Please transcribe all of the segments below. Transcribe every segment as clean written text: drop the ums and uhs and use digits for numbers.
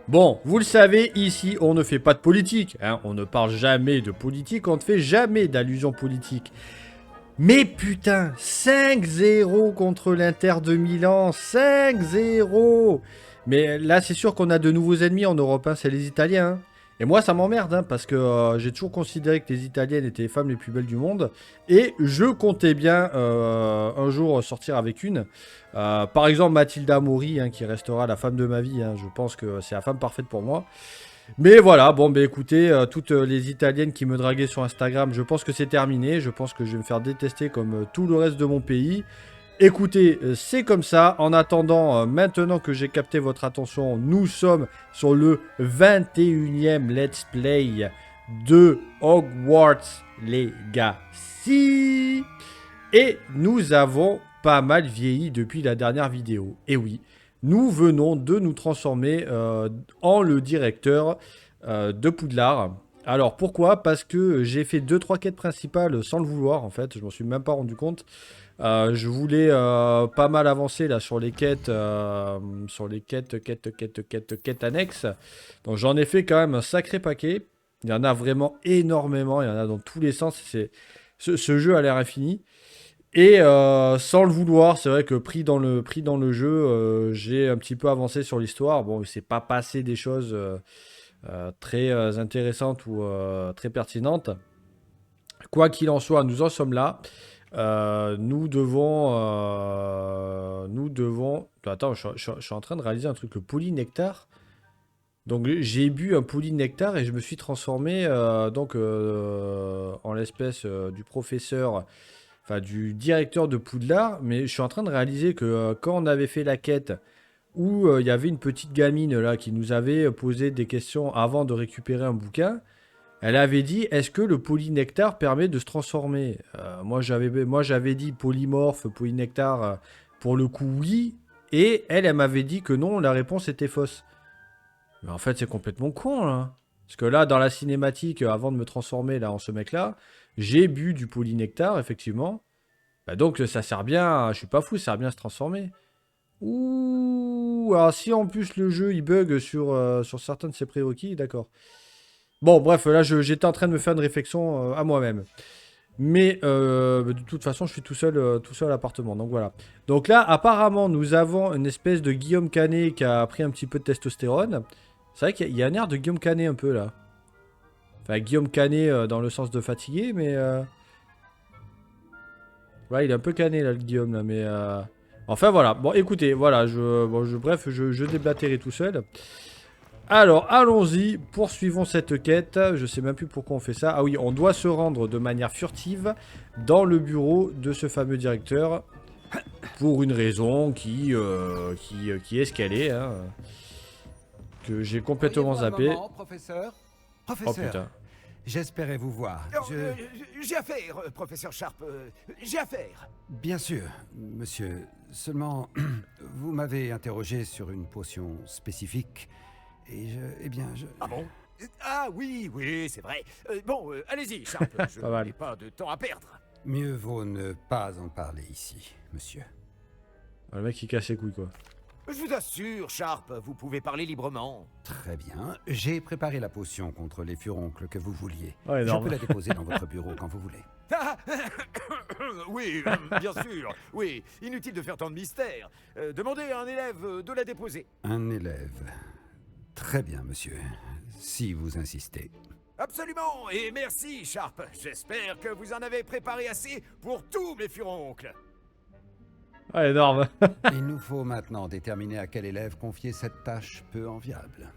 Bon, vous le savez, ici, on ne fait pas de politique. Hein, on ne parle jamais de politique, on ne fait jamais d'allusion politique. Mais putain, 5-0 contre l'Inter de Milan, 5-0. Mais là, c'est sûr qu'on a de nouveaux ennemis en Europe, hein, c'est les Italiens. Hein. Et moi, ça m'emmerde, hein, parce que j'ai toujours considéré que les Italiennes étaient les femmes les plus belles du monde. Et je comptais bien un jour sortir avec une. Par exemple, Mathilda Mori, hein, qui restera la femme de ma vie. Hein, je pense que c'est la femme parfaite pour moi. Mais voilà, bon, bah écoutez, toutes les Italiennes qui me draguaient sur Instagram, je pense que c'est terminé. Je pense que je vais me faire détester comme tout le reste de mon pays. Écoutez, c'est comme ça. En attendant, maintenant que j'ai capté votre attention, nous sommes sur le 21e Let's Play de Hogwarts Legacy. Et nous avons pas mal vieilli depuis la dernière vidéo. Et oui, nous venons de nous transformer en le directeur de Poudlard. Alors pourquoi? Parce que j'ai fait 2-3 quêtes principales sans le vouloir en fait, je m'en suis même pas rendu compte. Je voulais pas mal avancer là sur les quêtes, quêtes annexes. Donc j'en ai fait quand même un sacré paquet. Il y en a vraiment énormément, il y en a dans tous les sens. Ce jeu a l'air infini. Et sans le vouloir, c'est vrai que pris dans le jeu, j'ai un petit peu avancé sur l'histoire. Bon, il s'est pas passé des choses très intéressantes ou très pertinentes. Quoi qu'il en soit, nous en sommes là. Nous devons. Attends, je suis en train de réaliser un truc, le polynectar. Donc j'ai bu un polynectar et je me suis transformé en l'espèce du professeur, enfin du directeur de Poudlard. Mais je suis en train de réaliser que quand on avait fait la quête où il y avait une petite gamine là qui nous avait posé des questions avant de récupérer un bouquin. Elle avait dit, est-ce que le polynectar permet de se transformer? Moi, j'avais dit polymorphe, polynectar, pour le coup, oui. Et elle m'avait dit que non, la réponse était fausse. Mais en fait, c'est complètement con, là. Parce que là, dans la cinématique, avant de me transformer là en ce mec-là, j'ai bu du polynectar, effectivement. Bah donc, ça sert bien, je suis pas fou, ça sert bien à se transformer. Ouh, alors si en plus le jeu, il bug sur certains de ses prérequis, d'accord. Bon, bref, là, j'étais en train de me faire une réflexion à moi-même. Mais de toute façon, je suis tout seul à l'appartement. Donc voilà. Donc là, apparemment, nous avons une espèce de Guillaume Canet qui a pris un petit peu de testostérone. C'est vrai qu'il y a un air de Guillaume Canet un peu là. Enfin, Guillaume Canet dans le sens de fatigué, mais... Ouais, il est un peu cané là, le Guillaume là, mais... Enfin voilà. Bon, écoutez, voilà, bref, je déblatérai tout seul. Alors, allons-y, poursuivons cette quête. Je sais même plus pourquoi on fait ça. Ah oui, on doit se rendre de manière furtive dans le bureau de ce fameux directeur pour une raison qui est ce qu'elle est, hein, que j'ai complètement Auriez-vous un zappé. moment, professeur? Oh Professeur, putain. j'espérais vous voir. J'ai affaire, professeur Sharp. J'ai affaire. Bien sûr, monsieur. Seulement, vous m'avez interrogé sur une potion spécifique. Et eh bien, Ah bon? Ah oui, oui, c'est vrai. Bon, allez-y, Sharp. Je Pas mal. n'ai pas de temps à perdre. Mieux vaut ne pas en parler ici, monsieur. Ah, le mec il casse les couilles quoi. Je vous assure, Sharp, vous pouvez parler librement. Très bien. J'ai préparé la potion contre les furoncles que vous vouliez. Ouais, Je énorme. peux la déposer dans votre bureau quand vous voulez. Ah, oui, bien sûr. Oui, inutile de faire tant de mystère. Demandez à un élève de la déposer. Un élève. Très bien, monsieur. Si vous insistez. Absolument, et merci, Sharp. J'espère que vous en avez préparé assez pour tous mes furoncles. Ah, énorme. Il nous faut maintenant déterminer à quel élève confier cette tâche peu enviable.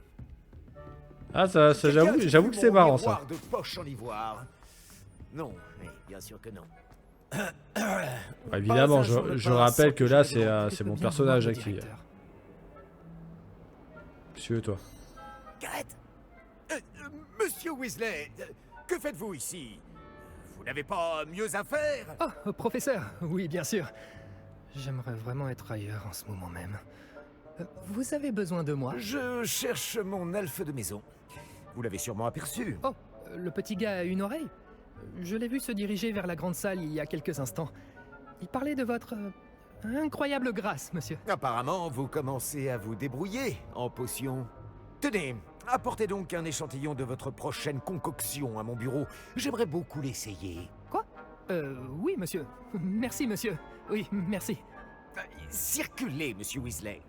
Ah, ça j'avoue que c'est marrant ça. De poche en ivoire. Non, mais bien sûr que non. Ouais, évidemment, je rappelle que là c'est mon personnage qui... Monsieur, toi. Gareth Monsieur Weasley, que faites-vous ici? Vous n'avez pas mieux à faire? Oh, professeur, oui, bien sûr. J'aimerais vraiment être ailleurs en ce moment même. Vous avez besoin de moi? Je cherche mon elfe de maison. Vous l'avez sûrement aperçu. Oh, le petit gars a une oreille? Je l'ai vu se diriger vers la grande salle il y a quelques instants. Il parlait de votre incroyable grâce, monsieur. Apparemment, vous commencez à vous débrouiller en potion. Tenez, apportez donc un échantillon de votre prochaine concoction à mon bureau. J'aimerais beaucoup l'essayer. Quoi Oui, monsieur. Merci, monsieur. Oui, merci. Circulez, monsieur Weasley.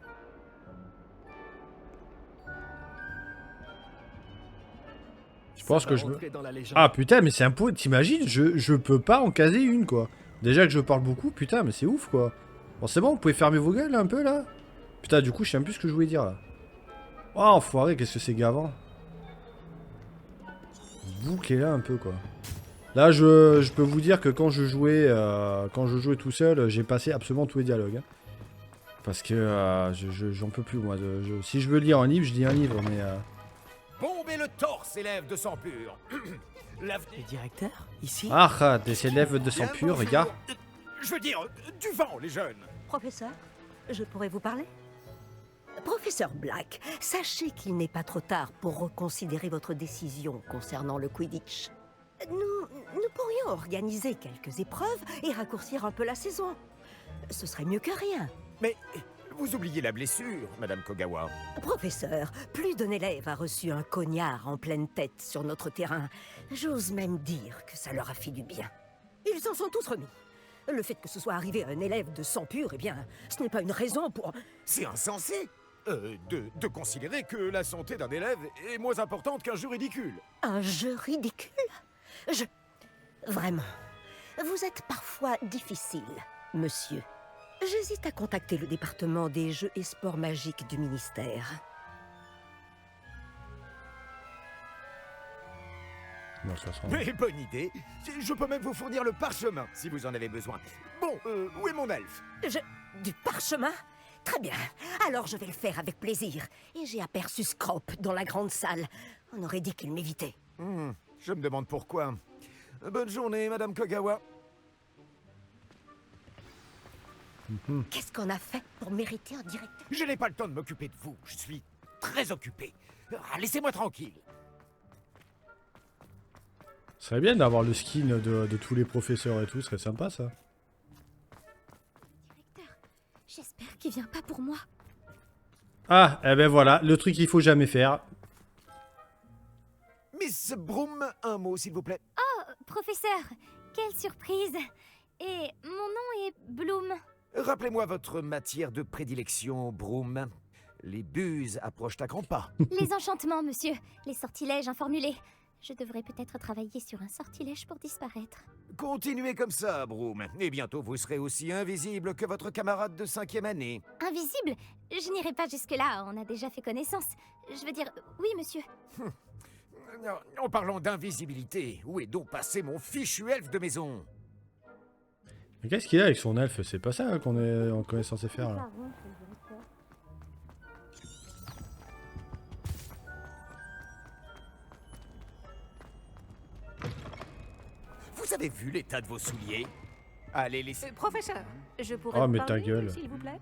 Je pense Ça que va je me... rentrer dans la légende. Ah putain, mais c'est un pot, t'imagines, je peux pas en caser une, quoi. Déjà que je parle beaucoup, putain, mais c'est ouf, quoi. Bon, c'est bon, vous pouvez fermer vos gueules, là, un peu, là. Putain, du coup, je sais même plus ce que je voulais dire, là. Oh, enfoiré, qu'est-ce que c'est gavant. Bouclez là un peu, quoi. Là, je peux vous dire que quand je jouais tout seul, j'ai passé absolument tous les dialogues. Hein. Parce que j'en peux plus, moi. Si je veux lire un livre, je lis un livre, mais... Bombez le torse, élève de sang pur. L'avenir... Le directeur, ici? Ah, des élèves de sang Bien, pur, bonjour. gars. Je veux dire, du vent, les jeunes. Professeur, je pourrais vous parler? Professeur Black, sachez qu'il n'est pas trop tard pour reconsidérer votre décision concernant le Quidditch. Nous pourrions organiser quelques épreuves et raccourcir un peu la saison. Ce serait mieux que rien. Mais vous oubliez la blessure, Madame Kogawa. Professeur, plus d'un élève a reçu un cognard en pleine tête sur notre terrain. J'ose même dire que ça leur a fait du bien. Ils s'en sont tous remis. Le fait que ce soit arrivé à un élève de sang pur, eh bien, ce n'est pas une raison pour... C'est insensé de considérer que la santé d'un élève est moins importante qu'un jeu ridicule. Un jeu ridicule? Vraiment, vous êtes parfois difficile, monsieur. J'hésite à contacter le département des jeux et sports magiques du ministère. Non, ça sera... Mais bonne idée. Je peux même vous fournir le parchemin, si vous en avez besoin. Bon, où est mon elfe? Du parchemin? Très bien, alors je vais le faire avec plaisir. Et j'ai aperçu Scrope dans la grande salle. On aurait dit qu'il m'évitait. Je me demande pourquoi. Bonne journée, Madame Kogawa. Qu'est-ce qu'on a fait pour mériter un directeur? Je n'ai pas le temps de m'occuper de vous. Je suis très occupé. Laissez-moi tranquille. Ce serait bien d'avoir le skin de tous les professeurs et tout, ce serait sympa, ça. J'espère qu'il vient pas pour moi. Ah, eh ben voilà, le truc qu'il faut jamais faire. Miss Broom, un mot, s'il vous plaît. Professeur, quelle surprise. Et mon nom est Bloom. Rappelez-moi votre matière de prédilection, Broom. Les buses approchent à grands pas. Les enchantements, monsieur. Les sortilèges informulés. Je devrais peut-être travailler sur un sortilège pour disparaître. Continuez comme ça, Broom. Et bientôt, vous serez aussi invisible que votre camarade de 5e année. Invisible? Je n'irai pas jusque-là, on a déjà fait connaissance. Je veux dire, oui, monsieur. En parlant d'invisibilité, où est donc passé mon fichu elfe de maison? Mais qu'est-ce qu'il a avec son elfe? C'est pas ça hein, qu'on est censé faire, là. Vous avez vu l'état de vos souliers? Allez, laissez... Professeur, je pourrais Oh, vous mais ta parler, gueule. s'il vous plaît?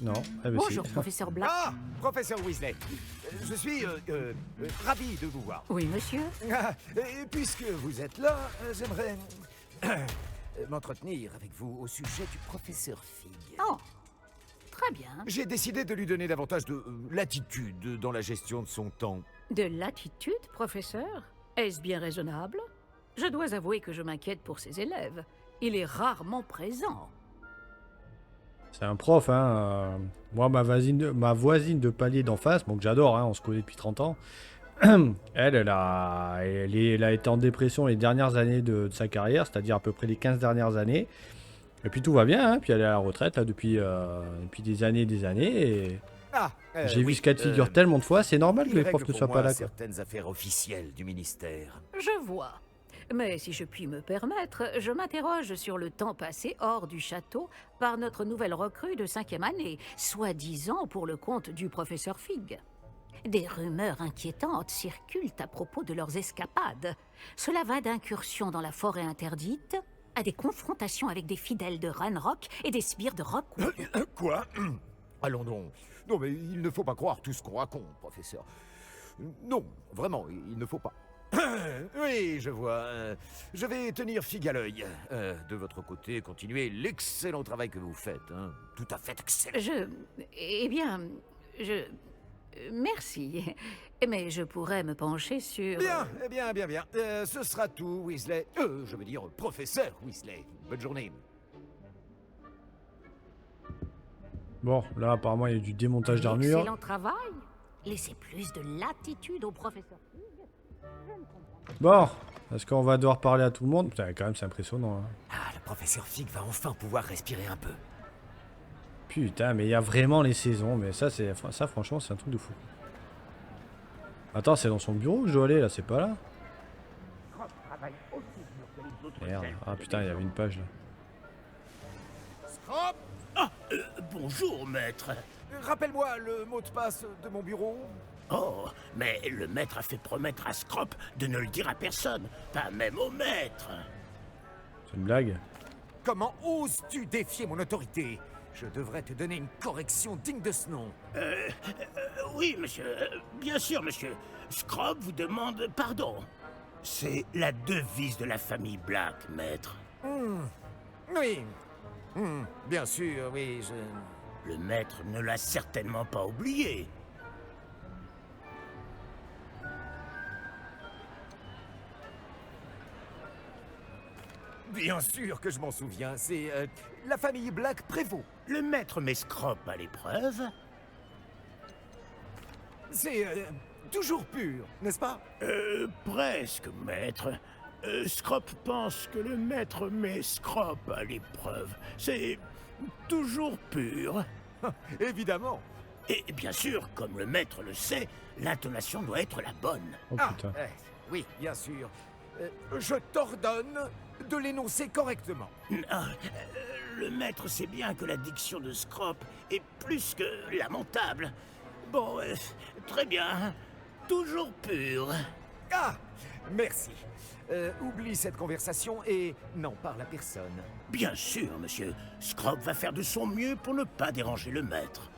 Non, eh ben Bonjour, si. professeur Black. Ah, professeur Weasley. Je suis ravi de vous voir. Oui, monsieur. Ah, et puisque vous êtes là, j'aimerais m'entretenir avec vous au sujet du professeur Fig. Oh, très bien. J'ai décidé de lui donner davantage de latitude dans la gestion de son temps. De l'attitude, professeur? Est-ce bien raisonnable? Je dois avouer que je m'inquiète pour ses élèves. Il est rarement présent. C'est un prof, hein. Moi, ma voisine de palier d'en face, bon, que j'adore, hein, on se connaît depuis 30 ans. Elle a été en dépression les dernières années de sa carrière, c'est-à-dire à peu près les 15 dernières années. Et puis tout va bien, hein, puis elle est à la retraite là, depuis des années et des années. Et j'ai vu oui, ce cas de figure tellement de fois, c'est normal que il les profs règle ne pour soient pas moi là. Quoi. certaines affaires officielles du ministère. Je vois. Mais si je puis me permettre, je m'interroge sur le temps passé hors du château par notre nouvelle recrue de 5e année, soi-disant pour le compte du professeur Fig. Des rumeurs inquiétantes circulent à propos de leurs escapades. Cela va d'incursions dans la forêt interdite à des confrontations avec des fidèles de Ranrock et des sbires de Rockwood. Quoi? Allons donc. Non, mais il ne faut pas croire tout ce qu'on raconte, professeur. Non, vraiment, il ne faut pas. Oui, je vois. Je vais tenir Fig à l'œil. De votre côté, continuez l'excellent travail que vous faites. Hein. Tout à fait excellent. Eh bien, Merci. Mais je pourrais me pencher sur... Bien, bien. Ce sera tout, Weasley. Je veux dire, professeur Weasley. Bonne journée. Bon, là, apparemment, il y a du démontage d'armure. Excellent travail. Laissez plus de latitude au professeur Fig. Bon, est-ce qu'on va devoir parler à tout le monde? Putain, quand même, c'est impressionnant. Hein. Ah, le professeur Fig va enfin pouvoir respirer un peu. Putain, mais il y a vraiment les saisons. Mais ça, franchement, c'est un truc de fou. Attends, c'est dans son bureau que je dois aller, là, c'est pas là? Merde. Ah putain, il y avait une page là. Scrop, Bonjour, maître. rappelle-moi le mot de passe de mon bureau. Oh, mais le maître a fait promettre à Scrop de ne le dire à personne, pas même au maître. C'est une blague? Comment oses-tu défier mon autorité? Je devrais te donner une correction digne de ce nom. Oui, monsieur. Bien sûr, monsieur. Scrop vous demande pardon. C'est la devise de la famille Black, maître. Oui. Bien sûr, oui, je... Le maître ne l'a certainement pas oublié. Bien sûr que je m'en souviens, c'est la famille Black prévaut. Le maître met Scrop à l'épreuve. C'est toujours pur, n'est-ce pas? Presque, maître. Scrop pense que le maître met Scrop à l'épreuve. C'est toujours pur. Évidemment. Et bien sûr, comme le maître le sait, l'intonation doit être la bonne. Oh putain. Oui, bien sûr. Je t'ordonne de l'énoncer correctement. Ah, le maître sait bien que la diction de Scrop est plus que lamentable. Bon, très bien. Toujours pur. Ah, merci. Oublie cette conversation et n'en parle à personne. Bien sûr, monsieur. Scrop va faire de son mieux pour ne pas déranger le maître.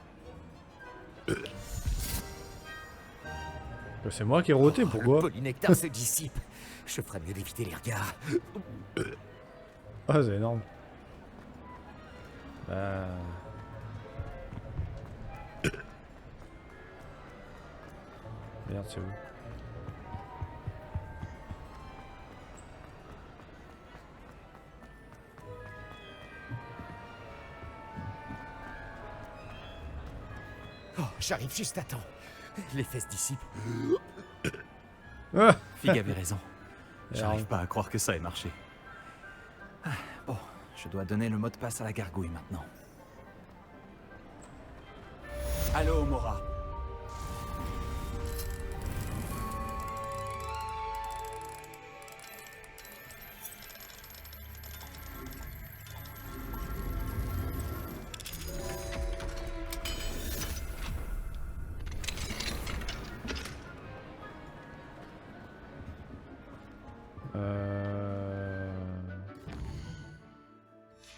C'est moi qui ai roté, Le pourquoi? polynectar se dissipe. Je ferais mieux d'éviter les regards. Ah, c'est énorme. Bah... Merde, c'est où? Oh, j'arrive juste à temps. Les fesses dissipent. Ah Fig avait raison. Alors. J'arrive pas à croire que ça ait marché. Ah, bon, je dois donner le mot de passe à la gargouille maintenant. Allô, Mora.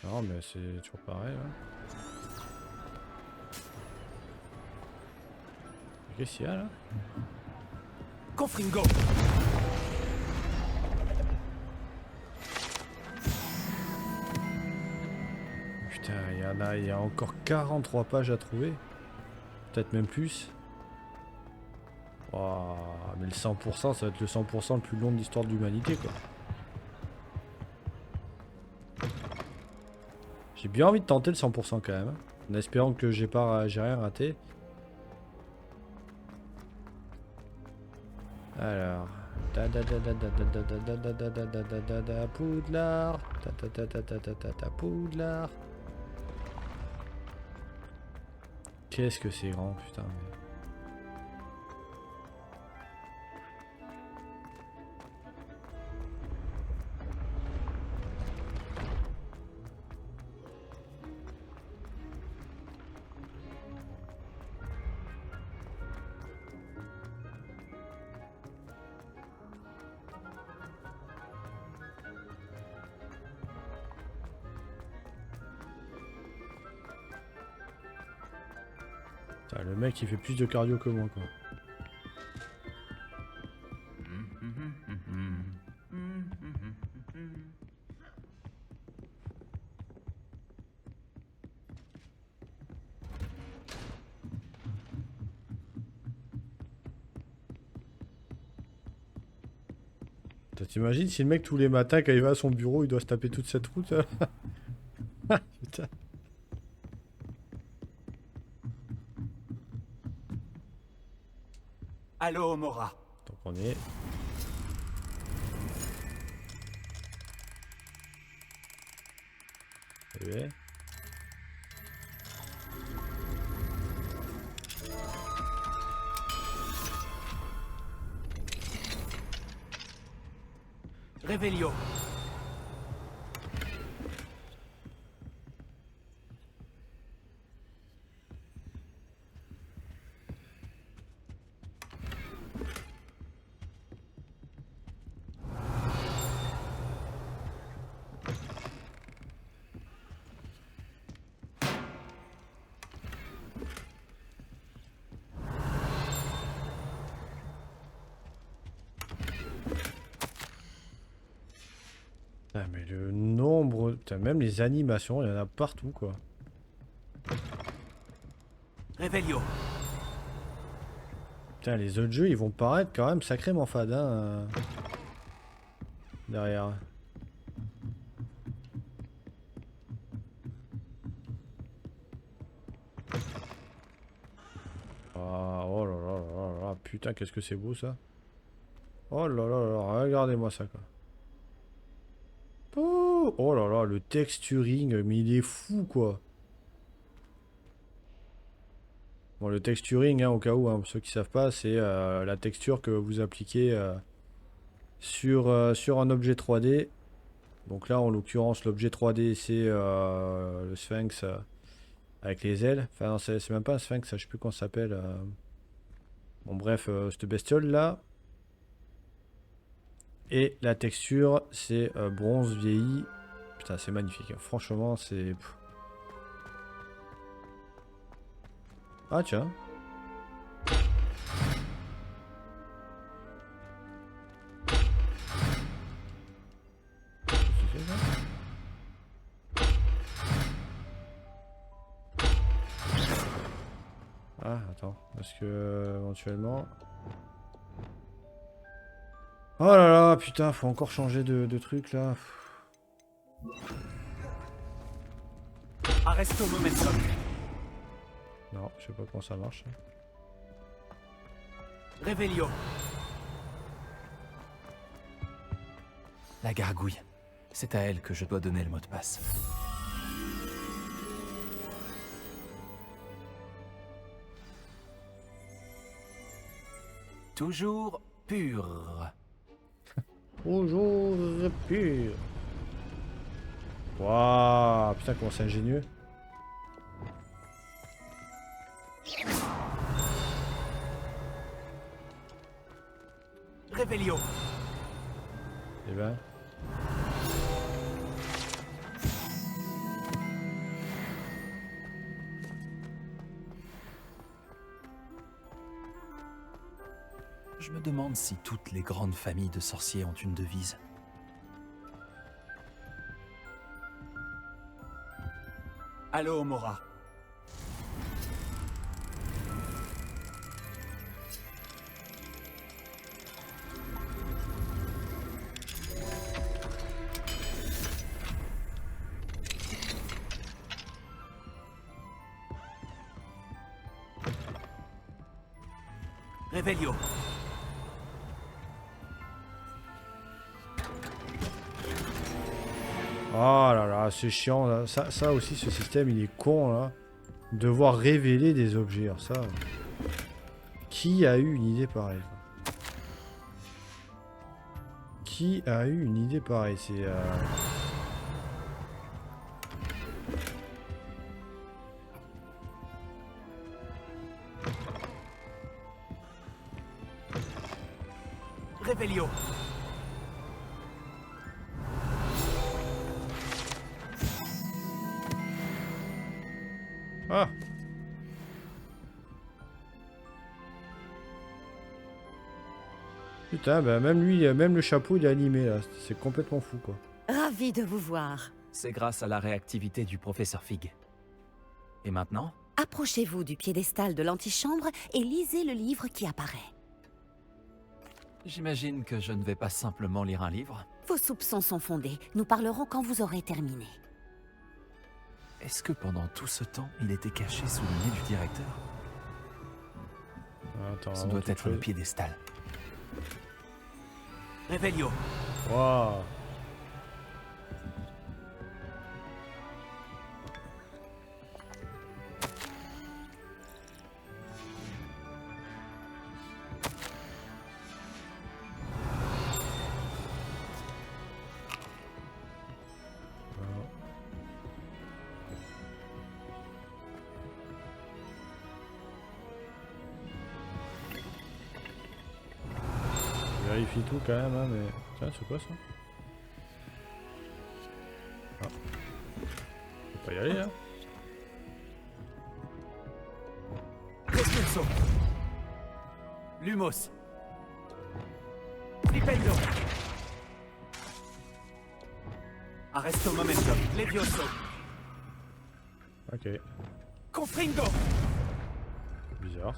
Non, mais c'est toujours pareil, là. Qu'est-ce qu'il y a, là? Confringo. Putain, il y a encore 43 pages à trouver. Peut-être même plus. Waouh, mais le 100%, ça va être le 100% le plus long de l'histoire de l'humanité, quoi. J'ai bien envie de tenter le 100% quand même, hein, en espérant que j'ai rien raté. Alors, Poudlard, Poudlard. Qu'est-ce que c'est grand, putain. Putain, le mec il fait plus de cardio que moi, quoi. T'imagines si le mec tous les matins quand il va à son bureau il doit se taper toute cette route putain. Allô, Mora. Donc on y est. Ouais. Revelio. Ah, mais le nombre... Putain, même les animations, il y en a partout, quoi. Revelio. Putain, les autres jeux, ils vont paraître quand même sacrément fades, hein, derrière. Ah, oh là là là là, putain, qu'est-ce que c'est beau, ça. Oh là là là, regardez-moi ça, quoi. Oh là là, le texturing, mais il est fou, quoi. Bon, le texturing, hein, au cas où, hein, pour ceux qui savent pas, c'est la texture que vous appliquez sur un objet 3D. Donc là, en l'occurrence, l'objet 3D, c'est le sphinx avec les ailes. Enfin, non, c'est même pas un sphinx, je sais plus comment ça s'appelle. Bon, bref, cette bestiole-là. Et la texture, c'est bronze vieilli. Putain, c'est magnifique, hein. Franchement, c'est... Ah, tiens. Ah, attends, parce que éventuellement... Oh là là, putain, faut encore changer de truc là. Arresto momentum. Non, je sais pas comment ça marche. Revelio. La gargouille. C'est à elle que je dois donner le mot de passe. Toujours pur. Toujours pur. Waouh, putain, comment c'est ingénieux. Revelio. Eh ben. Je me demande si toutes les grandes familles de sorciers ont une devise. Allô, Mora. Revelio. Oh là là, c'est chiant là. Ça aussi, ce système, il est con là. Devoir révéler des objets. Alors ça. Qui a eu une idée pareille? Qui a eu une idée pareille? C'est. Revelio. Ah! Putain, bah même lui, même le chapeau, il est animé là. C'est complètement fou quoi. Ravi de vous voir. C'est grâce à la réactivité du professeur Fig. Et maintenant? Approchez-vous du piédestal de l'antichambre et lisez le livre qui apparaît. J'imagine que je ne vais pas simplement lire un livre. Vos soupçons sont fondés. Nous parlerons quand vous aurez terminé. Est-ce que pendant tout ce temps, il était caché sous le nez du directeur? Attends, Ce avant doit toute être le chose. piédestal. Revelio. Waouh. Je vérifie tout quand même, hein, mais... Tiens, c'est quoi ça? Ah. Faut pas y aller, hein. Respulso. Lumos. Flipendo. Arresto momentum. Levioso. Ok. Confringo. Bizarre.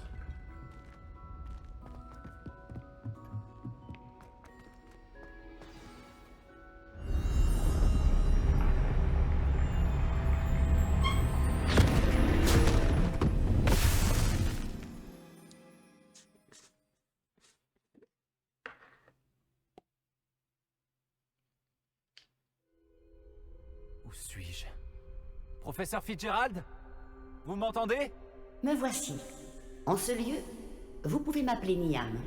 Où suis-je? Professeur Fitzgerald? Vous m'entendez? Me voici. En ce lieu, vous pouvez m'appeler Niam.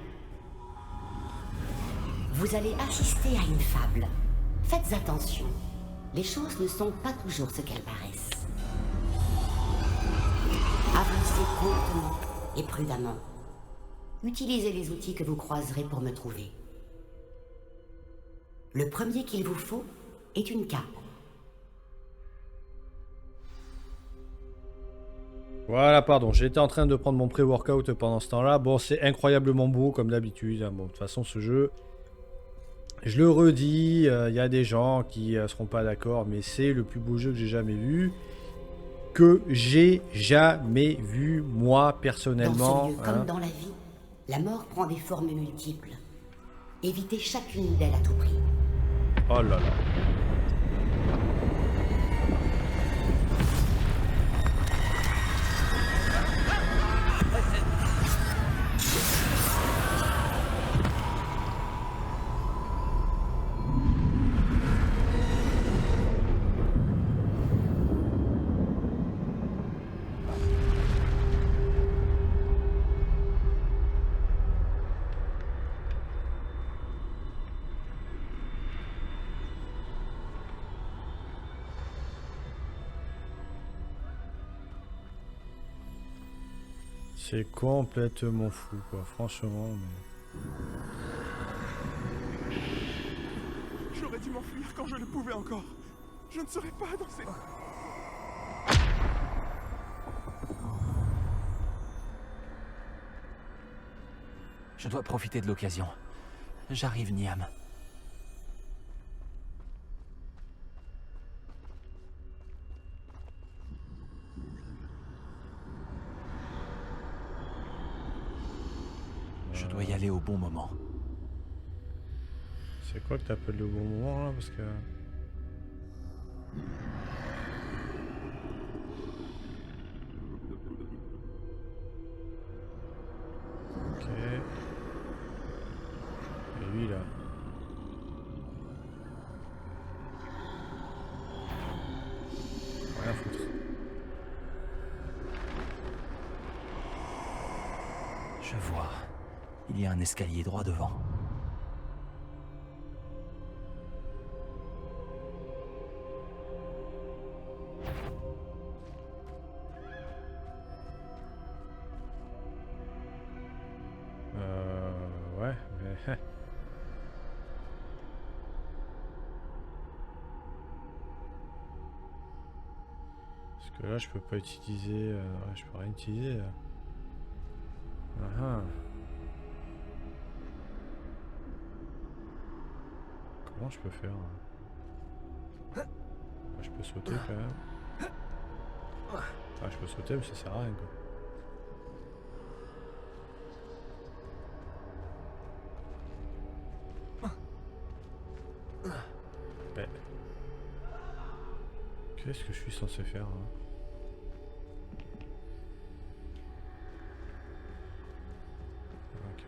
Vous allez assister à une fable. Faites attention. Les choses ne sont pas toujours ce qu'elles paraissent. Avancez promptement et prudemment. Utilisez les outils que vous croiserez pour me trouver. Le premier qu'il vous faut est une cape. Voilà, pardon, j'étais en train de prendre mon pré-workout pendant ce temps-là. Bon, c'est incroyablement beau comme d'habitude, hein. Bon, de toute façon, ce jeu, je le redis, il y a des gens qui seront pas d'accord, mais c'est le plus beau jeu que j'ai jamais vu. Moi, personnellement. Dans ce lieu, comme dans la vie, la mort prend des formes multiples. Évitez chacune d'elles à tout prix. Oh là là. C'est complètement fou, quoi, franchement. Mais... J'aurais dû m'enfuir quand je le pouvais encore. Je ne serais pas dans ces... Je dois profiter de l'occasion. J'arrive, Niam. Je dois y aller au bon moment. C'est quoi que t'appelles le bon moment, là? Parce que... Ok. Et lui, là. Rien à foutre. Je vois. Il y a un escalier droit devant. Ouais, mais... Parce que là, je peux pas utiliser... ouais, je peux rien utiliser, là. Ah. Comment je peux faire? Je peux sauter quand même. Ah, je peux sauter, mais ça sert à rien, quoi. Qu'est-ce que je suis censé faire hein? Ok.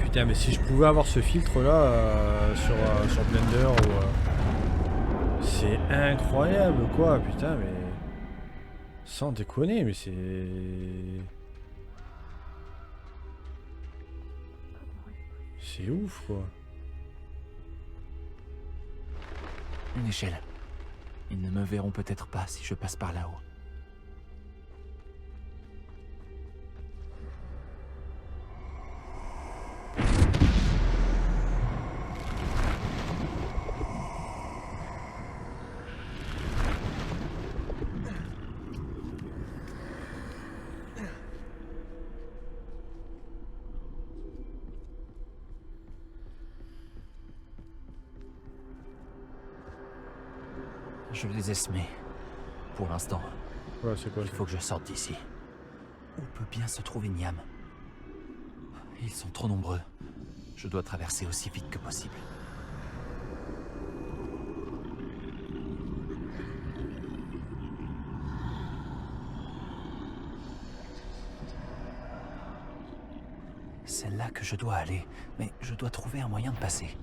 Putain, mais si je pouvais avoir ce filtre là sur Blender ou c'est incroyable quoi, putain, mais sans déconner, mais c'est ouf quoi. Une échelle. Ils ne me verront peut-être pas si je passe par là-haut. Je les ai semés. Pour l'instant. Ouais, c'est quoi? Il faut que je sorte d'ici. Où peut bien se trouver Niam? Ils sont trop nombreux. Je dois traverser aussi vite que possible. C'est là que je dois aller, mais je dois trouver un moyen de passer.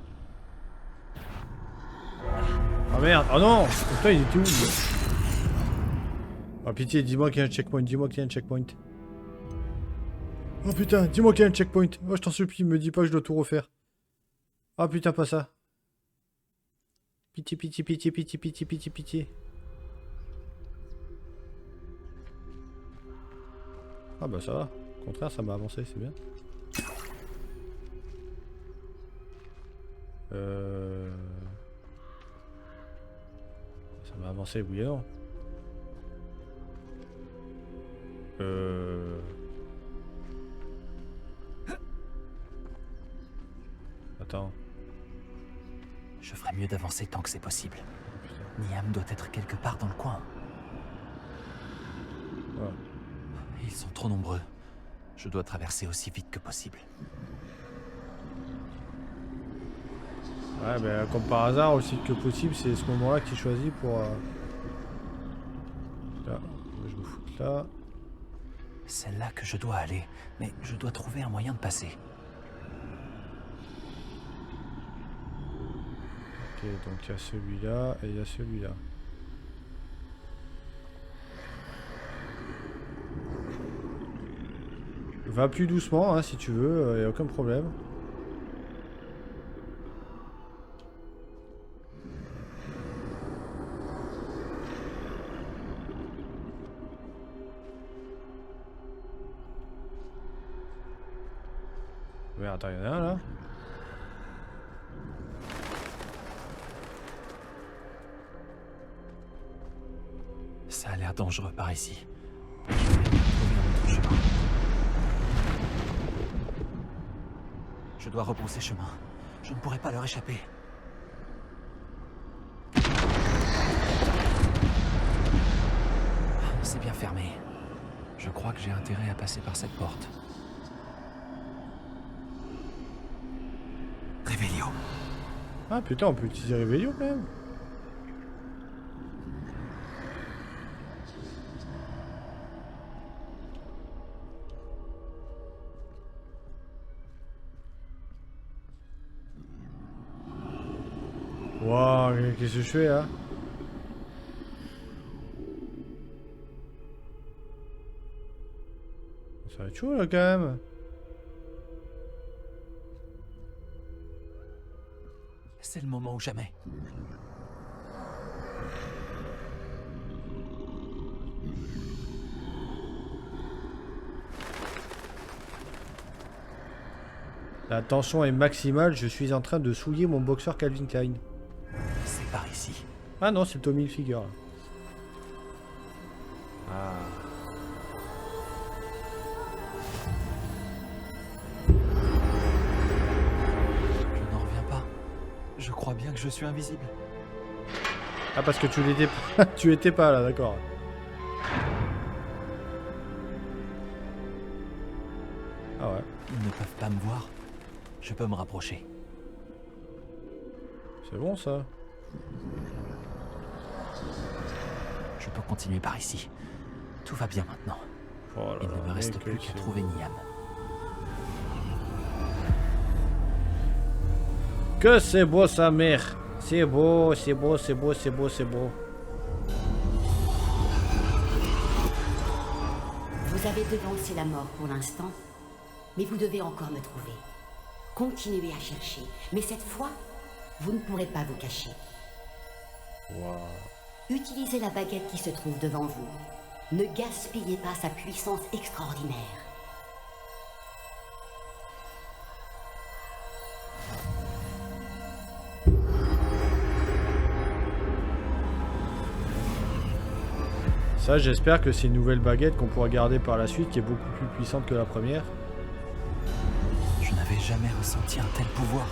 Oh merde, oh non! Putain, il était où? Oh pitié, dis-moi qu'il y a un checkpoint, dis-moi qu'il y a un checkpoint. Oh putain, dis-moi qu'il y a un checkpoint. Oh, je t'en supplie, me dis pas que je dois tout refaire. Oh putain, pas ça. Pitié, pitié, pitié, pitié, pitié, pitié, pitié. Ah bah ça va. Au contraire, ça m'a avancé, c'est bien. Ça m'a avancé, oui et non. Attends. Je ferais mieux d'avancer tant que c'est possible. Niam doit être quelque part dans le coin. Ouais. Ils sont trop nombreux. Je dois traverser aussi vite que possible. Ouais, ben comme par hasard, aussi vite que possible, c'est ce moment-là qu'il choisit pour... Là, je me fous de là. C'est là que je dois aller, mais je dois trouver un moyen de passer. Ok, donc il y a celui-là et il y a celui-là. Va plus doucement, hein, si tu veux, y a aucun problème. Ouais, attends, il y en a un là. Ça a l'air dangereux par ici. Je vais trouver un autre chemin. Je dois rebrousser chemin. Je ne pourrai pas leur échapper. C'est bien fermé. Je crois que j'ai intérêt à passer par cette porte. Réveillon. Ah putain, on peut utiliser Réveillon quand même. Waouh, qu'est-ce que je fais là? Ça va être chaud là quand même. C'est le moment ou jamais. La tension est maximale, je suis en train de souiller mon boxeur Calvin Klein. C'est par ici. Ah non, c'est le Tommy Hilfiger là. Ah. Je n'en reviens pas. Je crois bien que je suis invisible. Ah parce que tu l'étais pas, tu étais pas là, d'accord. Ah ouais. peuvent pas me voir, je peux me rapprocher. C'est bon ça. Je peux continuer par ici. Tout va bien maintenant. Oh là Il ne me là, reste mec, plus qu'à c'est trouver Niam. Que c'est beau sa mère. C'est beau, c'est beau, c'est beau, c'est beau, c'est beau. Vous avez devancé la mort pour l'instant, mais vous devez encore me trouver. Continuez à chercher, mais cette fois, vous ne pourrez pas vous cacher. Wow. Utilisez la baguette qui se trouve devant vous. Ne gaspillez pas sa puissance extraordinaire. Ça, j'espère que c'est une nouvelle baguette qu'on pourra garder par la suite, qui est beaucoup plus puissante que la première. Je n'avais jamais ressenti un tel pouvoir.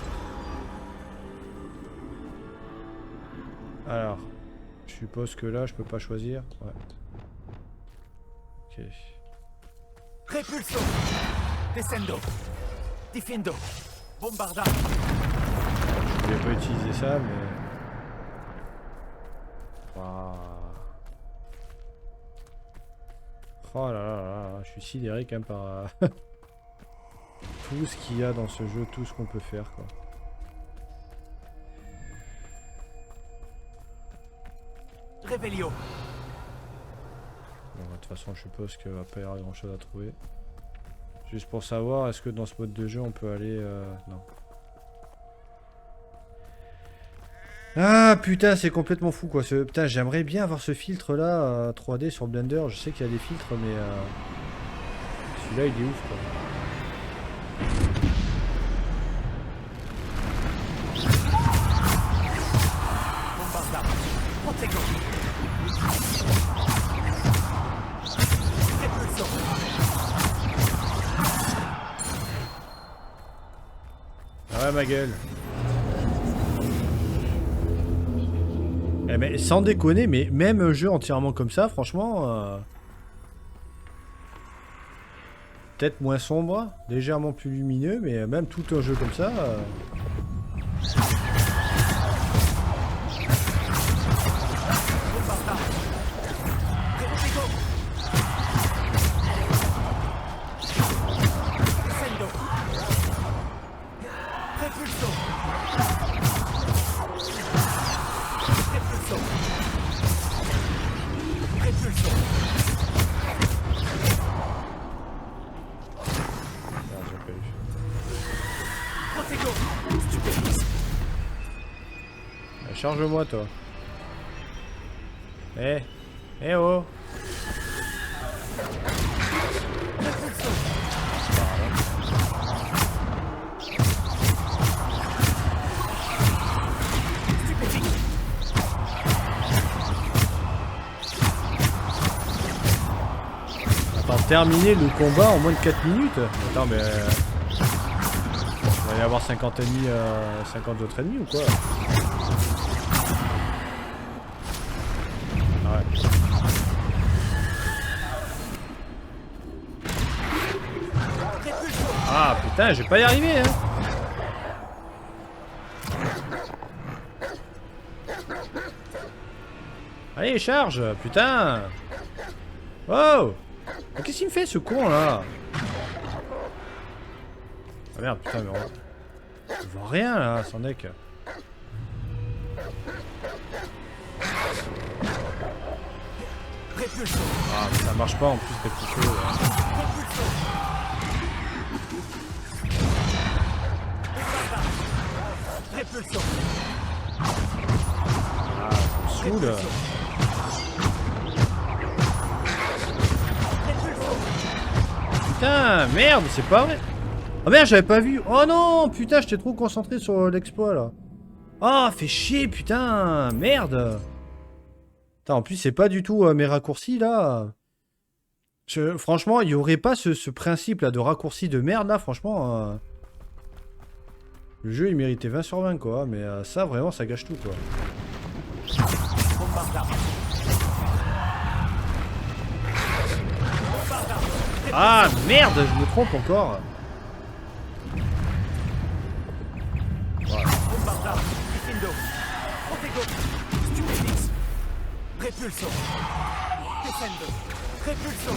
Alors, je suppose que là, je peux pas choisir. Ouais. Ok. Repulso! Descendo! Difendo! Bombarda! Je vais pas utiliser ça, mais... Waouh. Oh là là là là, je suis sidéré quand même par tout ce qu'il y a dans ce jeu, tout ce qu'on peut faire quoi. Revelio! Bon, de toute façon, je suppose qu'il va pas y avoir grand chose à trouver. Juste pour savoir, est-ce que dans ce mode de jeu on peut aller... Non. Ah putain, c'est complètement fou quoi. Putain, j'aimerais bien avoir ce filtre là 3D sur Blender. Je sais qu'il y a des filtres, mais celui-là il est ouf quoi. Bombarda! Protego! Repulso! Ah ouais, ma gueule. Eh mais sans déconner, mais même un jeu entièrement comme ça, franchement... Peut-être moins sombre, légèrement plus lumineux, mais même tout un jeu comme ça... Charge-moi toi. Eh. Eh oh. Attends, terminer le combat en moins de 4 minutes. Attends mais... il va y avoir 50 ennemis, 50 autres ennemis ou quoi? Ah putain, je vais pas y arriver hein. Allez, charge, putain. Oh. Qu'est-ce qu'il me fait ce con là? Ah merde, putain, mais on voit rien là, sans deck. Ah mais ça marche pas en plus Repulso. Ah, ça me saoule. Putain, merde, c'est pas vrai. Oh merde, j'avais pas vu. Oh non, putain, j'étais trop concentré sur l'exploit là. Ah, fait chier, putain, merde. Putain, en plus, c'est pas du tout mes raccourcis là. Franchement, il y aurait pas ce principe là de raccourci de merde là, franchement. Le jeu il méritait 20 sur 20 quoi, mais ça vraiment ça gâche tout quoi. Ah merde, je me trompe encore. Protego. Stupéfix. Répulso. Defendo. Répulso.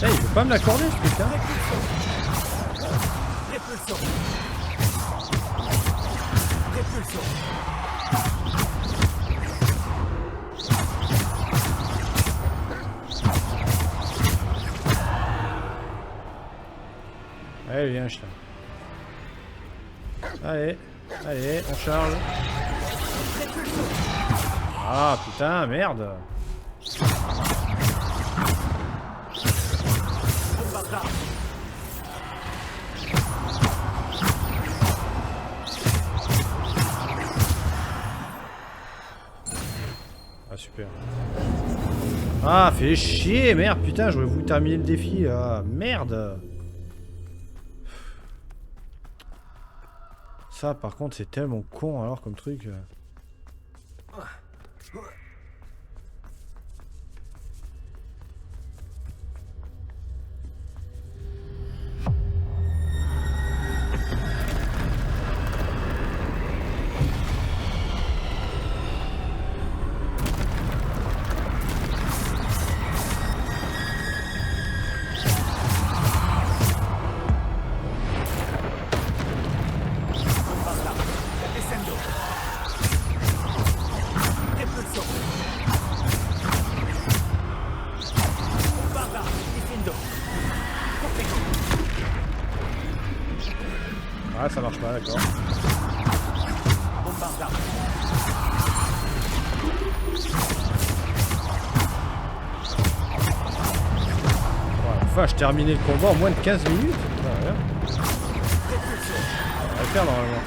Eh, il veut pas me l'accorder ce putain. Répulso. Répulso. Allez, viens, chien. Allez, allez, on charge. Ah putain, merde. Ah super. Ah fait chier, merde, putain, j'aurais voulu terminer le défi. Ah merde. Ça par contre c'est tellement con alors comme truc. Ah ça marche pas, d'accord. Enfin, je terminais le combat en moins de 15 minutes. Ah, rien. On va le faire normalement.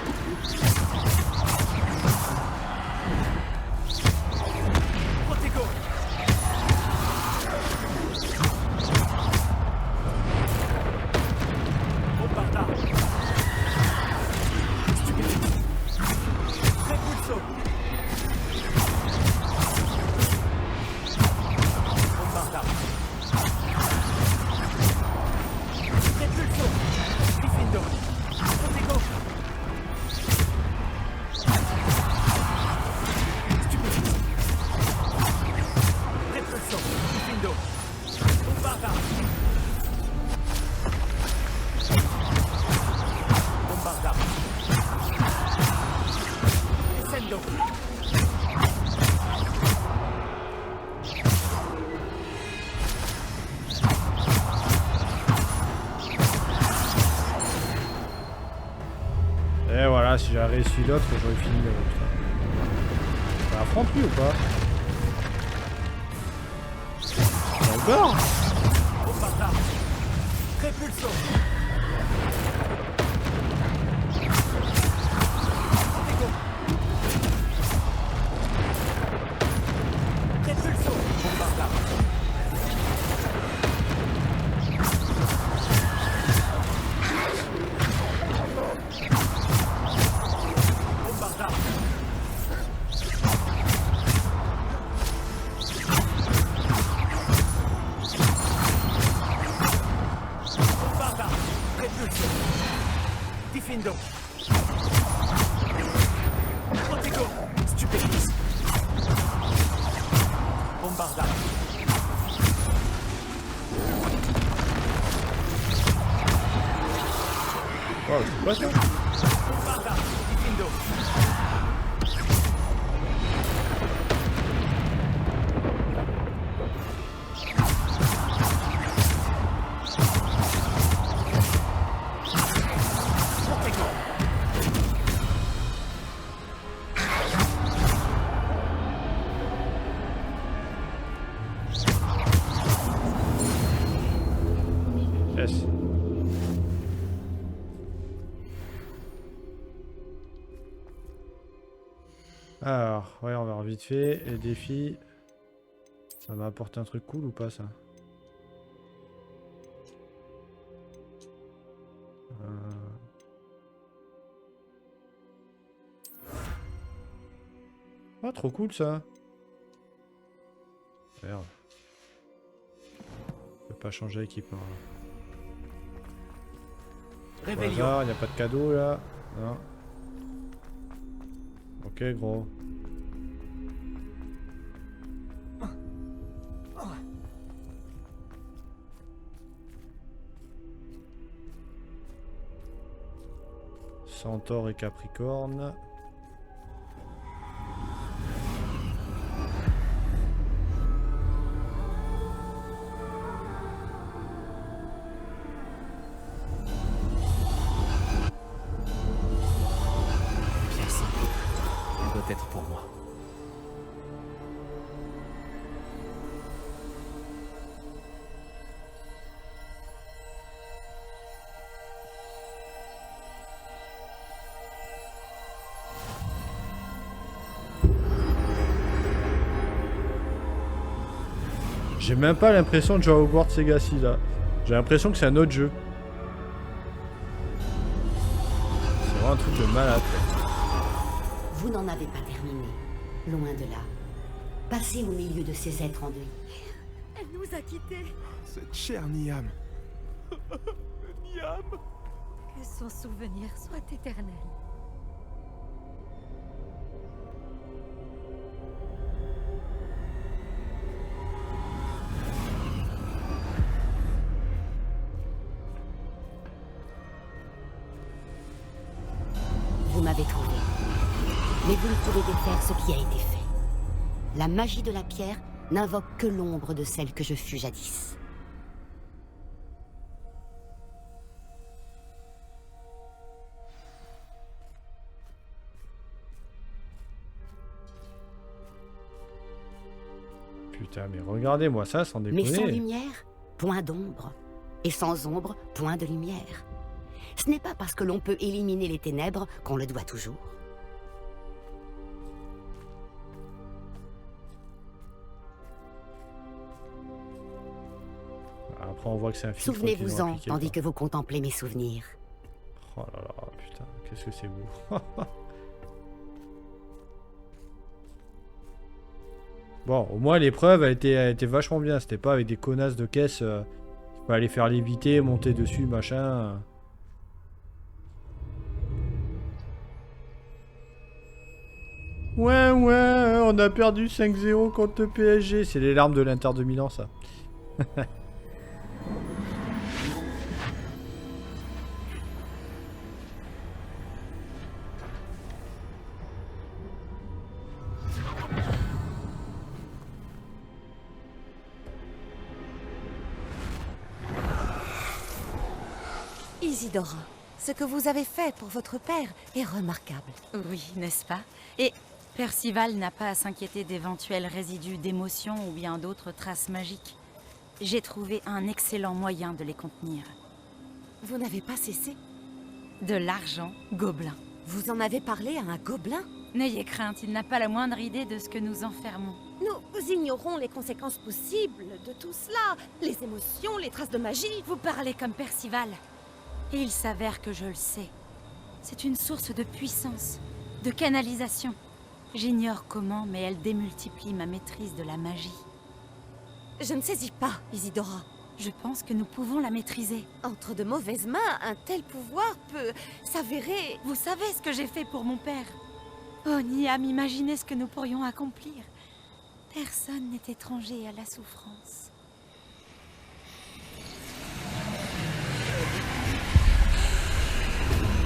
Et voilà, si j'avais réussi l'autre, j'aurais fini l'autre. Ça affronte lui ou pas? Encore? Répulso. Répulso. Bombardard. Bombardard. Bombardard. Répulso. Diffindo. Protego. Stupéfix. Bombardard. Oh, c'est quoi ça? Bombardard. Diffindo. Protego. Yes. Alors, ouais, on va voir vite fait. Les défis. Ça m'a apporté un truc cool ou pas, ça? Ah, trop cool, ça. Merde. Je peux pas changer l'équipement. Rébellion. Il n'y a pas de cadeau, là. Non. Ok, gros. Centaure et Capricorne. Pièce. Elle doit être pour moi. J'ai même pas l'impression de jouer à Hogwarts Legacy là. J'ai l'impression que c'est un autre jeu. C'est vraiment un truc de malade. Vous n'en avez pas terminé. Loin de là. Passez au milieu de ces êtres en deuil. Elle nous a quittés. Cette chère Niam. Niam. Que son souvenir soit éternel. Vous m'avez trouvé. Mais vous ne pouvez défaire ce qui a été fait. La magie de la pierre n'invoque que l'ombre de celle que je fus jadis. Putain, mais regardez-moi ça sans Mais sans déconner. lumière, point d'ombre. Et sans ombre, point de lumière. Ce n'est pas parce que l'on peut éliminer les ténèbres qu'on le doit toujours. Après, on voit que c'est un film. Souvenez-vous-en, tandis que vous contemplez mes souvenirs. Oh là là, putain, qu'est-ce que c'est beau. Bon, au moins l'épreuve elle était vachement bien. C'était pas avec des connasses de caisse. Il fallait faire léviter, monter dessus, machin. Ouais, on a perdu 5-0 contre le PSG. C'est les larmes de l'Inter de Milan, ça. Isidora, ce que vous avez fait pour votre père est remarquable. Oui, n'est-ce pas? Et Percival n'a pas à s'inquiéter d'éventuels résidus d'émotions ou bien d'autres traces magiques. J'ai trouvé un excellent moyen de les contenir. Vous n'avez pas cessé? De l'argent, gobelin. Vous en avez parlé à un gobelin? N'ayez crainte, il n'a pas la moindre idée de ce que nous enfermons. Nous ignorons les conséquences possibles de tout cela. Les émotions, les traces de magie. Vous parlez comme Percival. Et il s'avère que je le sais. C'est une source de puissance, de canalisation. J'ignore comment, mais elle démultiplie ma maîtrise de la magie. Je ne saisis pas, Isidora. Je pense que nous pouvons la maîtriser. Entre de mauvaises mains, un tel pouvoir peut s'avérer... Vous savez ce que j'ai fait pour mon père? Oh, Niam, imaginez ce que nous pourrions accomplir. Personne n'est étranger à la souffrance.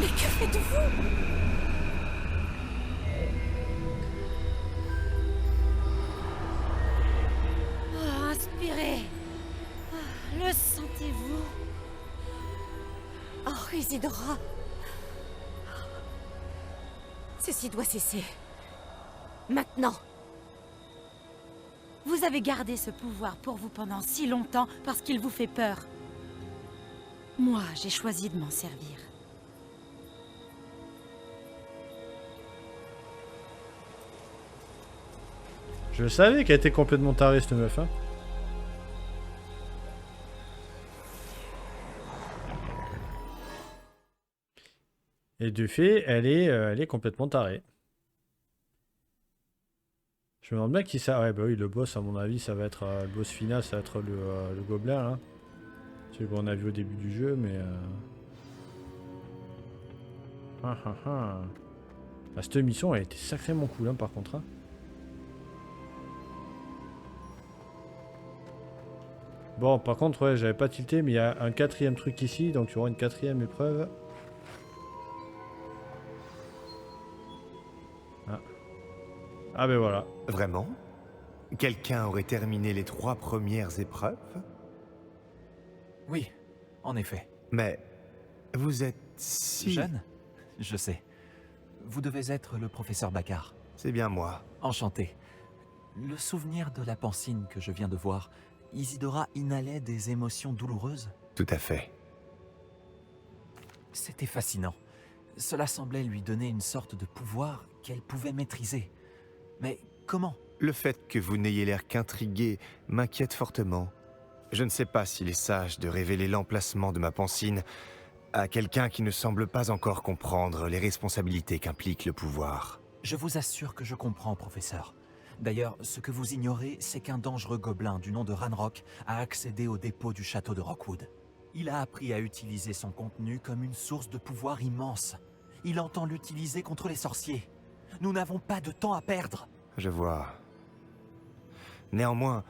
Mais que faites-vous? Oh, inspirez. Le sentez-vous? Oh, Isidora. Ceci doit cesser. Maintenant. Vous avez gardé ce pouvoir pour vous pendant si longtemps parce qu'il vous fait peur. Moi, j'ai choisi de m'en servir. Je savais qu'elle était complètement tarée cette meuf. Hein. Et du fait, elle est complètement tarée. Je me demande bien qui ça... Ouais, bah oui, le boss, à mon avis, ça va être... le boss final, ça va être le gobelin, là. Celui qu'on a vu au début du jeu, mais... Ah, ah, ah. Ah, cette mission, elle était sacrément cool, hein, par contre. Hein. Bon, par contre, ouais, j'avais pas tilté, mais il y a un 4e truc ici, donc tu auras une 4e épreuve. Ah ben voilà. Vraiment? Quelqu'un aurait terminé les 3 premières épreuves? Oui, en effet. Mais vous êtes si... Jeune? Je sais. Vous devez être le professeur Baccar. C'est bien moi. Enchanté. Le souvenir de la pancine que je viens de voir, Isidora inhalait des émotions douloureuses? Tout à fait. C'était fascinant. Cela semblait lui donner une sorte de pouvoir qu'elle pouvait maîtriser. Mais comment? Le fait que vous n'ayez l'air qu'intrigué m'inquiète fortement. Je ne sais pas s'il est sage de révéler l'emplacement de ma pancine à quelqu'un qui ne semble pas encore comprendre les responsabilités qu'implique le pouvoir. Je vous assure que je comprends, professeur. D'ailleurs, ce que vous ignorez, c'est qu'un dangereux gobelin du nom de Ranrock a accédé au dépôt du château de Rockwood. Il a appris à utiliser son contenu comme une source de pouvoir immense. Il entend l'utiliser contre les sorciers. Nous n'avons pas de temps à perdre. Je vois. Néanmoins,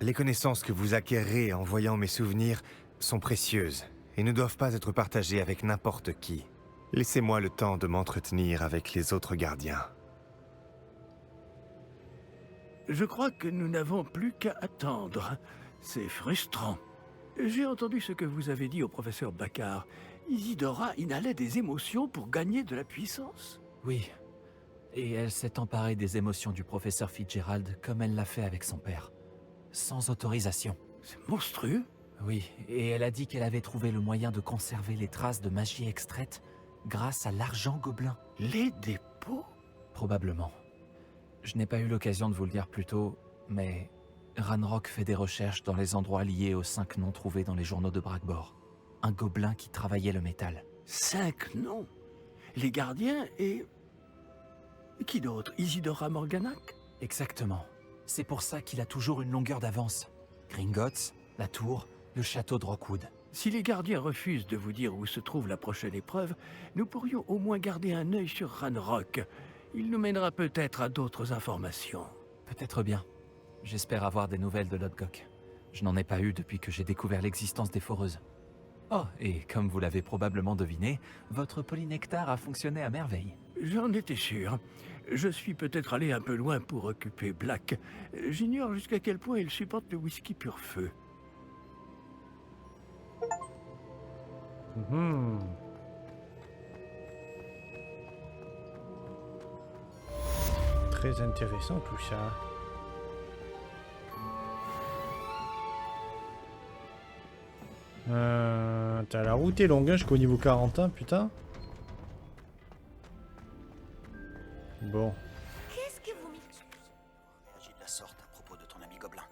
les connaissances que vous acquérez en voyant mes souvenirs sont précieuses et ne doivent pas être partagées avec n'importe qui. Laissez-moi le temps de m'entretenir avec les autres gardiens. Je crois que nous n'avons plus qu'à attendre. C'est frustrant. J'ai entendu ce que vous avez dit au professeur Baccar. Isidora inhalait des émotions pour gagner de la puissance. Oui. Et elle s'est emparée des émotions du professeur Fitzgerald comme elle l'a fait avec son père. Sans autorisation. C'est monstrueux. Oui, et elle a dit qu'elle avait trouvé le moyen de conserver les traces de magie extraite grâce à l'argent gobelin. Les dépôts? Probablement. Je n'ai pas eu l'occasion de vous le dire plus tôt, mais Ranrock fait des recherches dans les endroits liés aux 5 noms trouvés dans les journaux de Brackbor. Un gobelin qui travaillait le métal. 5 noms? Les gardiens et... Qui d'autre? Isidora Morganac? Exactement. C'est pour ça qu'il a toujours une longueur d'avance. Gringotts, la tour, le château de Rockwood. Si les gardiens refusent de vous dire où se trouve la prochaine épreuve, nous pourrions au moins garder un œil sur Ranrock. Il nous mènera peut-être à d'autres informations. Peut-être bien. J'espère avoir des nouvelles de Lodgok. Je n'en ai pas eu depuis que j'ai découvert l'existence des foreuses. Oh, et comme vous l'avez probablement deviné, votre polynectar a fonctionné à merveille. J'en étais sûr. Je suis peut-être allé un peu loin pour occuper Black. J'ignore jusqu'à quel point il supporte le whisky pur feu. Très intéressant tout ça. La route est longue, hein, jusqu'au niveau 41, putain. Bon. Qu'est-ce que vous réagis de la sorte à propos de ton ami Gobelin.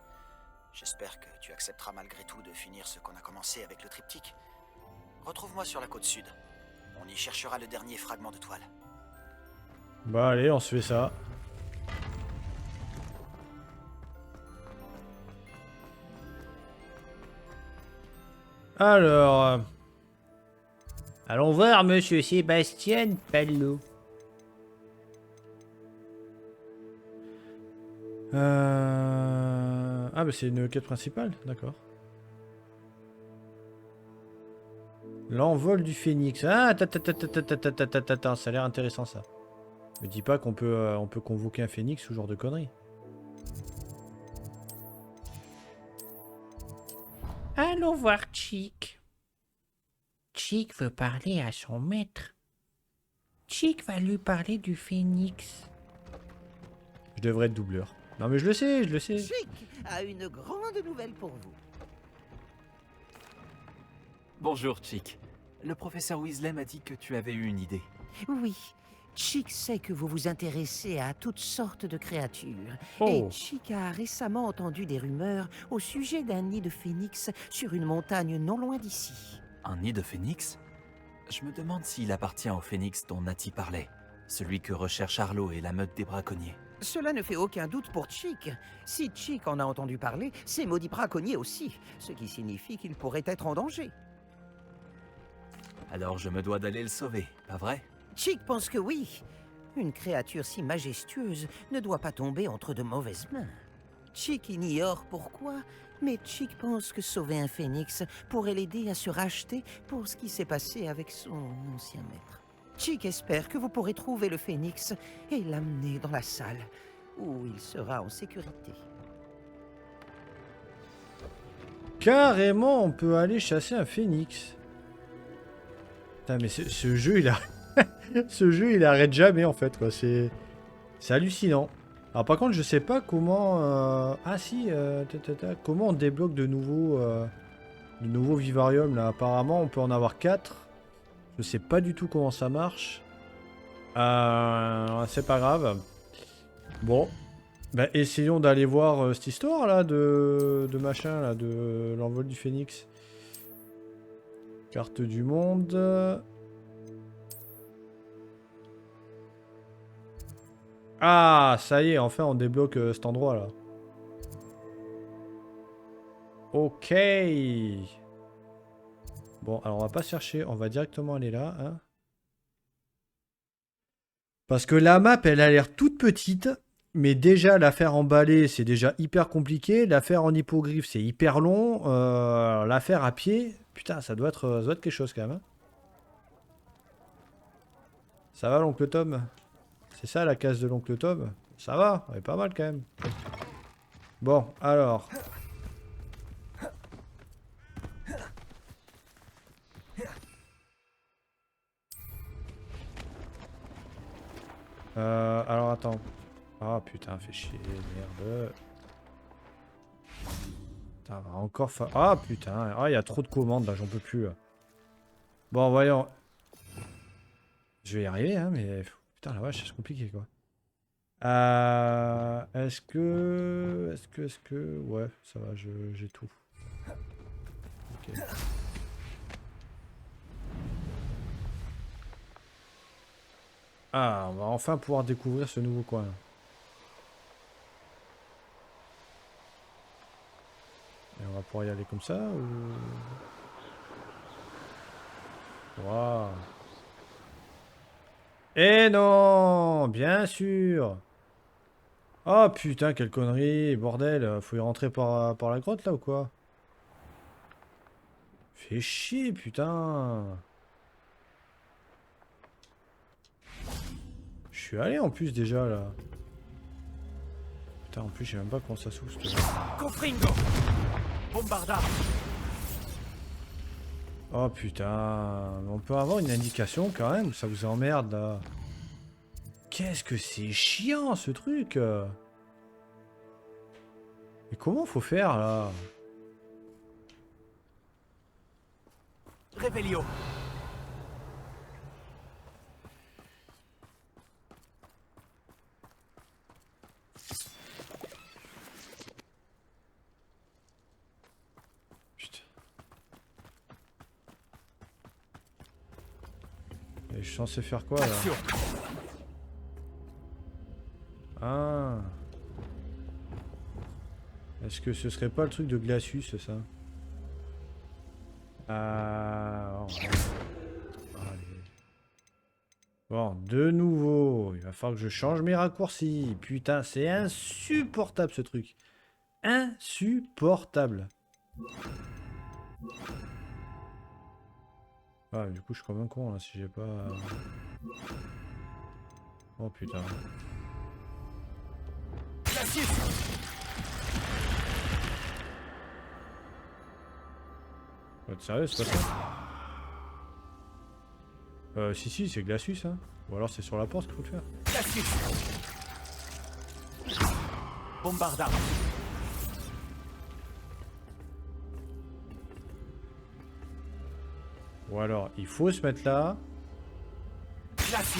J'espère que tu accepteras malgré tout de finir ce qu'on a commencé avec le triptyque. Retrouve-moi sur la côte sud. On y cherchera le dernier fragment de toile. Bah allez, on se fait ça. Alors... allons voir Monsieur Sébastien Pallot. Ah bah c'est une quête principale, d'accord. L'envol du phénix. Ah, attends, ça a l'air intéressant ça. Me dis pas qu'on peut, on peut convoquer un phénix, ce genre de conneries. Allons voir Chick. Chick veut parler à son maître. Chick va lui parler du phénix. Je devrais être doubleur. Non mais je le sais, je le sais. Chick a une grande nouvelle pour vous. Bonjour, Chick. Le professeur Weasley m'a dit que tu avais eu une idée. Oui. Chick sait que vous vous intéressez à toutes sortes de créatures. Oh. Et Chick a récemment entendu des rumeurs au sujet d'un nid de phénix sur une montagne non loin d'ici. Un nid de phénix? Je me demande s'il appartient au phénix dont Natty parlait. Celui que recherche Arlo et la meute des braconniers. Cela ne fait aucun doute pour Chick. Si Chick en a entendu parler, ces maudits braconniers aussi, ce qui signifie qu'il pourrait être en danger. Alors je me dois d'aller le sauver, pas vrai? Chick pense que oui. Une créature si majestueuse ne doit pas tomber entre de mauvaises mains. Chick ignore pourquoi, mais Chick pense que sauver un phénix pourrait l'aider à se racheter pour ce qui s'est passé avec son ancien maître. Chick espère que vous pourrez trouver le phénix et l'amener dans la salle, où il sera en sécurité. Carrément, on peut aller chasser un phénix. Putain, mais ce jeu, il a... ce jeu, il arrête jamais, en fait, quoi. C'est hallucinant. Alors, par contre, je sais pas comment... Ah, si, comment on débloque de nouveaux vivariums, là. Apparemment, on peut en avoir 4. Je sais pas du tout comment ça marche. C'est pas grave. Bon. Bah, essayons d'aller voir cette histoire, là, de machin, là, de l'envol du phénix. Carte du monde... Ah, ça y est, enfin on débloque cet endroit là. Ok. Bon, alors on va pas chercher, on va directement aller là. Hein. Parce que la map, elle a l'air toute petite. Mais déjà, la faire emballer, c'est déjà hyper compliqué. La faire en hippogriffe, c'est hyper long. La faire à pied, putain, ça doit être quelque chose quand même. Hein. Ça va l'oncle Tom ? C'est ça la case de l'oncle Tom? Ça va, elle est pas mal quand même. Bon, alors. Alors attends. Ah putain, fait chier, merde. Putain, va encore Ah putain, ah il y a trop de commandes là, j'en peux plus. Bon, voyons. Je vais y arriver, hein, mais... Putain, la vache, c'est compliqué, quoi. Est-ce que... Ouais, ça va, j'ai tout. Ok. Ah, on va enfin pouvoir découvrir ce nouveau coin. Et on va pouvoir y aller comme ça, ou... Waouh. Eh non, bien sûr. Oh putain, quelle connerie, bordel. Faut y rentrer par la grotte là ou quoi? Fais chier, putain. Je suis allé en plus déjà là. Putain, en plus, je sais même pas comment ça s'ouvre. Confringo. Bombardard. Oh putain, on peut avoir une indication quand même, ça vous emmerde là. Qu'est-ce que c'est chiant ce truc. Mais comment faut faire là? Révélio. Et je suis censé faire quoi là? Ah. Est-ce que ce serait pas le truc de Glacius ça? Ah. Allez. Bon, de nouveau. Il va falloir que je change mes raccourcis. Putain, c'est insupportable ce truc. Insupportable. Ah, du coup, je suis comme un con là si j'ai pas. Oh putain. Faut être sérieux, c'est pas ça? Si, c'est Glacius, hein. Ou alors c'est sur la porte qu'il faut le faire. Glacius. Bombardard. Ou alors, il faut se mettre là. Glacis.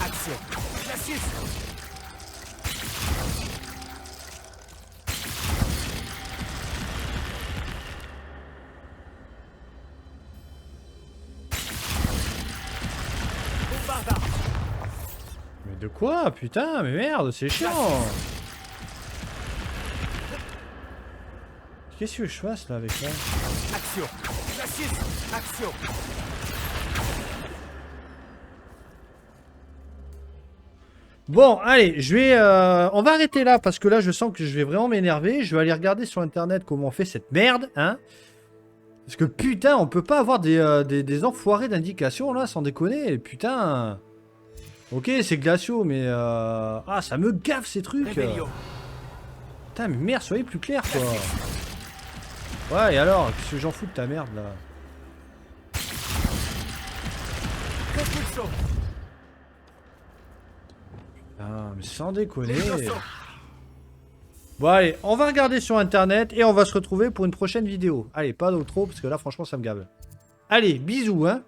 Action. Glacis. Bombarda. Mais de quoi? Putain, mais merde, c'est chiant. Qu'est-ce que je fasse là avec ça? Action. Glacis. Action. Bon, allez, je vais, on va arrêter là parce que là, je sens que je vais vraiment m'énerver. Je vais aller regarder sur internet comment on fait cette merde, hein. Parce que putain, on peut pas avoir des enfoirés d'indications là, sans déconner. Putain. Ok, c'est glaciaux, mais ah, ça me gaffe ces trucs. Putain, mais merde, soyez plus clair quoi. Ouais, et alors, qu'est-ce que j'en fous de ta merde là? Ah, mais sans déconner. Bon, allez, on va regarder sur internet et on va se retrouver pour une prochaine vidéo. Allez, pas d'outro parce que là, franchement, ça me gave. Allez, bisous, hein.